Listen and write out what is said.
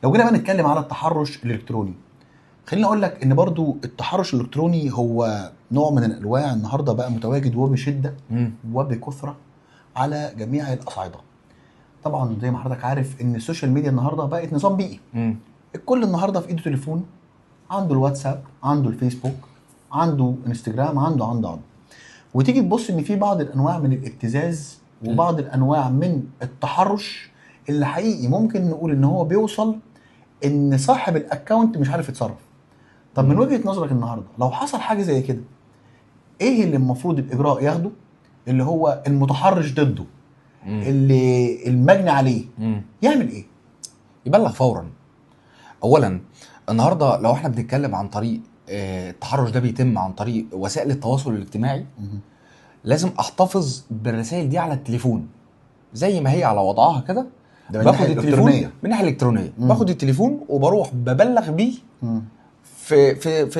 لو جينا بقى نتكلم على التحرش الالكتروني، خليني اقول لك ان برضو التحرش الالكتروني هو نوع من الانواع النهارده بقى متواجد وبشده وبكثره على جميع الاصعده. طبعا زي ما حضرتك عارف ان السوشيال ميديا النهارده بقت نظام بيئي. الكل النهارده في ايده تليفون، عنده الواتساب، عنده الفيسبوك، عنده انستجرام، عنده. وتيجي تبص ان في بعض الانواع من الابتزاز وبعض الانواع من التحرش اللي حقيقي ممكن نقول ان هو بيوصل ان صاحب الاكونت مش عارف يتصرف. طب من وجهة نظرك النهارده لو حصل حاجه زي كده، ايه اللي المفروض الاجراء ياخده اللي هو المتحرش ضده، اللي المجني عليه يعمل ايه؟ يبلغ فورا. اولا النهارده لو احنا بنتكلم عن طريق التحرش ده بيتم عن طريق وسائل التواصل الاجتماعي، لازم احتفظ بالرسائل دي على التليفون زي ما هي على وضعها كده. باخد التليفون من الناحيه الالكترونيه، باخد التليفون وبروح ببلغ بيه في